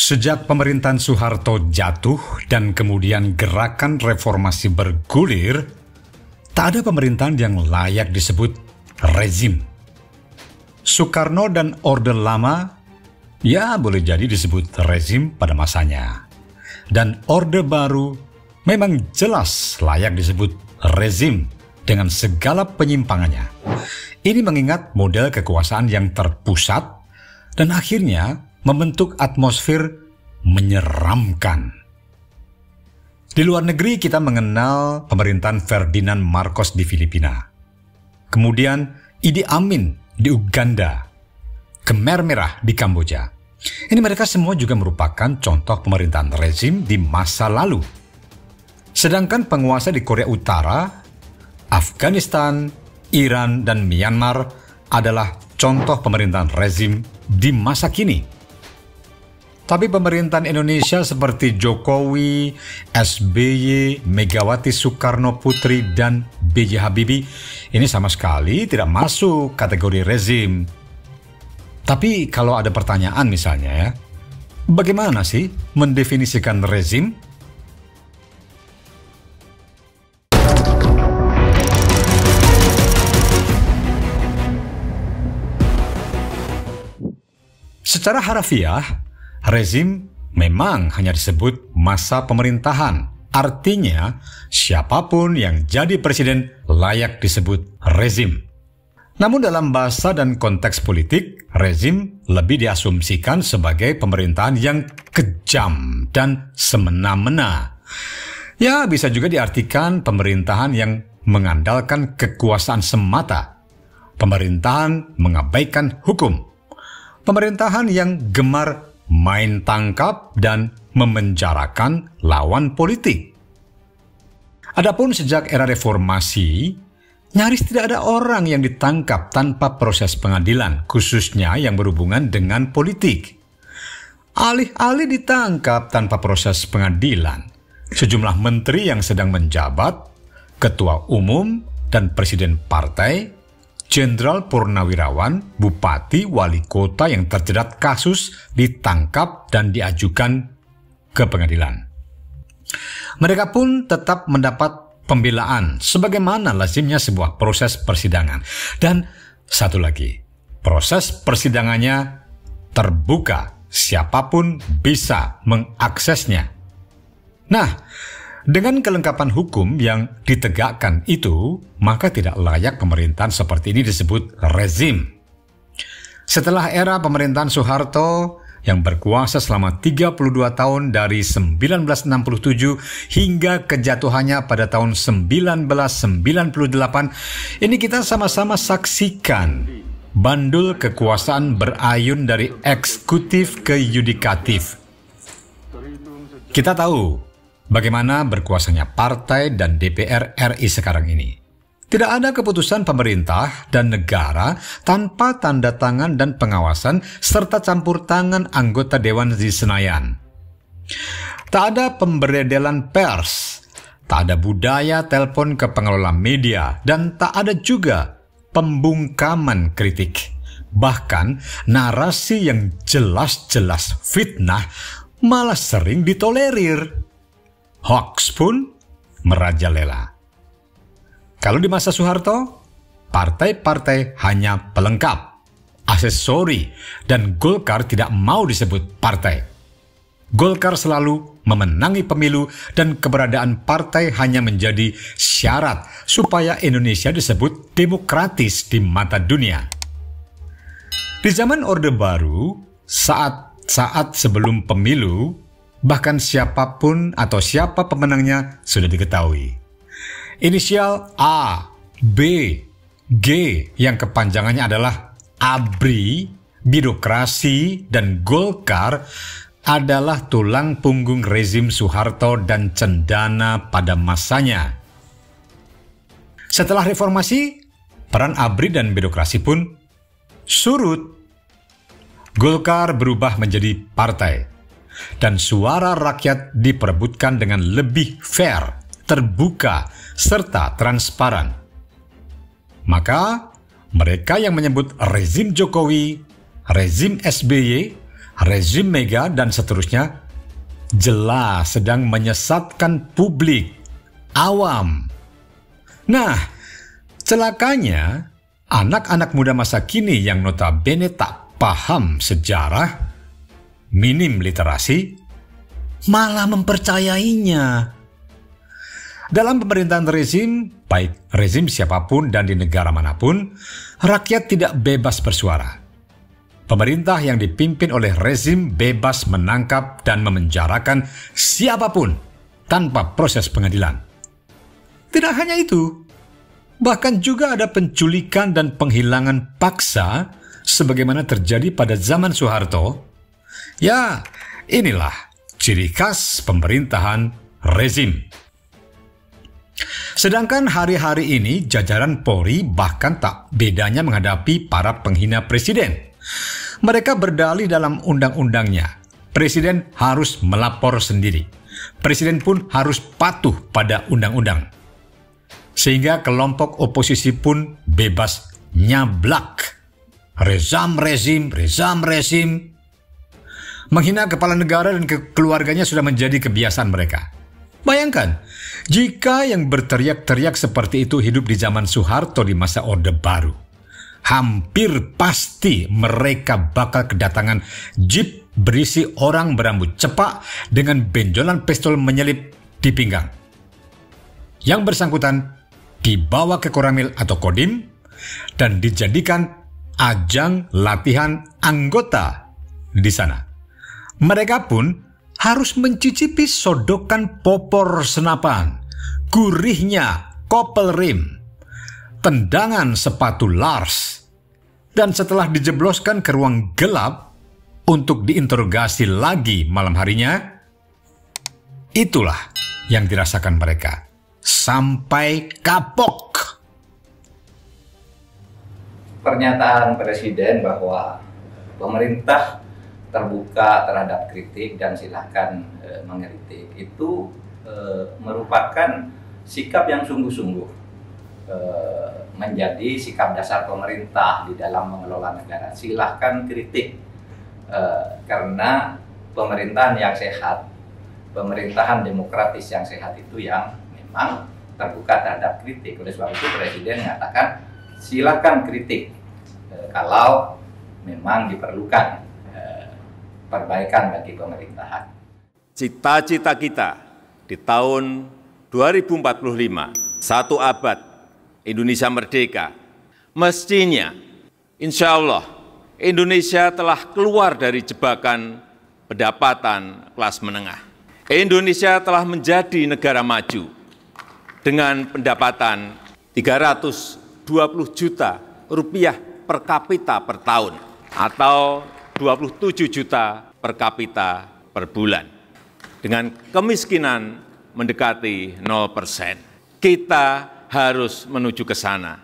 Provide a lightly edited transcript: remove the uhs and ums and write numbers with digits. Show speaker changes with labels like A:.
A: Sejak pemerintahan Soeharto jatuh dan kemudian gerakan reformasi bergulir, tak ada pemerintahan yang layak disebut rezim. Soekarno dan Orde Lama ya boleh jadi disebut rezim pada masanya. Dan Orde Baru memang jelas layak disebut rezim dengan segala penyimpangannya. Ini mengingat model kekuasaan yang terpusat dan akhirnya membentuk atmosfer menyeramkan. Di luar negeri kita mengenal pemerintahan Ferdinand Marcos di Filipina. Kemudian Idi Amin di Uganda, Khmer Merah di Kamboja. Ini mereka semua juga merupakan contoh pemerintahan rezim di masa lalu. Sedangkan penguasa di Korea Utara, Afghanistan, Iran, dan Myanmar adalah contoh pemerintahan rezim di masa kini. Tapi pemerintahan Indonesia seperti Jokowi, SBY, Megawati Soekarno Putri, dan B.J. Habibie ini sama sekali tidak masuk kategori rezim. Tapi kalau ada pertanyaan misalnya ya, bagaimana sih mendefinisikan rezim? Secara harafiah, rezim memang hanya disebut masa pemerintahan. Artinya, siapapun yang jadi presiden layak disebut rezim. Namun dalam bahasa dan konteks politik, rezim lebih diasumsikan sebagai pemerintahan yang kejam dan semena-mena. Ya, bisa juga diartikan pemerintahan yang mengandalkan kekuasaan semata. Pemerintahan mengabaikan hukum. Pemerintahan yang gemar main tangkap dan memenjarakan lawan politik. Adapun sejak era reformasi, nyaris tidak ada orang yang ditangkap tanpa proses pengadilan, khususnya yang berhubungan dengan politik. Alih-alih ditangkap tanpa proses pengadilan, sejumlah menteri yang sedang menjabat, ketua umum, dan presiden partai, jenderal purnawirawan, bupati, wali kota yang terjerat kasus ditangkap dan diajukan ke pengadilan. Mereka pun tetap mendapat pembelaan sebagaimana lazimnya sebuah proses persidangan. Dan satu lagi, proses persidangannya terbuka, siapapun bisa mengaksesnya. Nah, dengan kelengkapan hukum yang ditegakkan itu, maka tidak layak pemerintahan seperti ini disebut rezim. Setelah era pemerintahan Soeharto yang berkuasa selama 32 tahun dari 1967 hingga kejatuhannya pada tahun 1998, ini kita sama-sama saksikan bandul kekuasaan berayun dari eksekutif ke yudikatif. Kita tahu bagaimana berkuasanya partai dan DPR RI sekarang ini. Tidak ada keputusan pemerintah dan negara tanpa tanda tangan dan pengawasan serta campur tangan anggota Dewan di Senayan. Tak ada pemberedelan pers, tak ada budaya telepon ke pengelola media, dan tak ada juga pembungkaman kritik. Bahkan narasi yang jelas-jelas fitnah malah sering ditolerir. Hoax pun merajalela. Kalau di masa Soeharto, partai-partai hanya pelengkap, aksesori, dan Golkar tidak mau disebut partai. Golkar selalu memenangi pemilu dan keberadaan partai hanya menjadi syarat supaya Indonesia disebut demokratis di mata dunia. Di zaman Orde Baru, saat sebelum pemilu, bahkan siapapun atau siapa pemenangnya sudah diketahui. Inisial A, B, G yang kepanjangannya adalah ABRI, birokrasi, dan Golkar adalah tulang punggung rezim Soeharto dan cendana pada masanya. Setelah reformasi, peran ABRI dan birokrasi pun surut. Golkar berubah menjadi partai, dan suara rakyat diperebutkan dengan lebih fair, terbuka, serta transparan. Maka, mereka yang menyebut rezim Jokowi, rezim SBY, rezim Mega dan seterusnya jelas sedang menyesatkan publik, awam. Nah, celakanya anak-anak muda masa kini yang notabene tak paham sejarah, minim literasi, malah mempercayainya. Dalam pemerintahan rezim, baik rezim siapapun dan di negara manapun, rakyat tidak bebas bersuara. Pemerintah yang dipimpin oleh rezim bebas menangkap dan memenjarakan siapapun tanpa proses pengadilan. Tidak hanya itu, bahkan juga ada penculikan dan penghilangan paksa sebagaimana terjadi pada zaman Soeharto. Ya, inilah ciri khas pemerintahan rezim. Sedangkan hari-hari ini jajaran Polri bahkan tak bedanya menghadapi para penghina presiden. Mereka berdalih dalam undang-undangnya, presiden harus melapor sendiri. Presiden pun harus patuh pada undang-undang. Sehingga kelompok oposisi pun bebas nyablak. Rezam rezim. Menghina kepala negara dan keluarganya sudah menjadi kebiasaan mereka. Bayangkan, jika yang berteriak-teriak seperti itu hidup di zaman Soeharto di masa Orde Baru, hampir pasti mereka bakal kedatangan jeep berisi orang berambut cepak dengan benjolan pistol menyelip di pinggang. Yang bersangkutan dibawa ke Koramil atau Kodim dan dijadikan ajang latihan anggota di sana. Mereka pun harus mencicipi sodokan popor senapan, gurihnya kopel rim, tendangan sepatu Lars, dan setelah dijebloskan ke ruang gelap untuk diinterogasi lagi malam harinya, itulah yang dirasakan mereka sampai kapok.
B: Pernyataan Presiden bahwa pemerintah terbuka terhadap kritik dan silahkan mengkritik itu merupakan sikap yang sungguh-sungguh menjadi sikap dasar pemerintah di dalam mengelola negara. Silahkan kritik karena pemerintahan yang sehat, pemerintahan demokratis yang sehat itu yang memang terbuka terhadap kritik. Oleh sebab itu Presiden mengatakan silahkan kritik kalau memang diperlukan perbaikan bagi pemerintahan.
C: Cita-cita kita di tahun 2045, 1 abad Indonesia merdeka, mestinya insya Allah Indonesia telah keluar dari jebakan pendapatan kelas menengah. Indonesia telah menjadi negara maju dengan pendapatan 320 juta rupiah per kapita per tahun atau 27 juta per kapita per bulan. Dengan kemiskinan mendekati 0%. Kita harus menuju ke sana.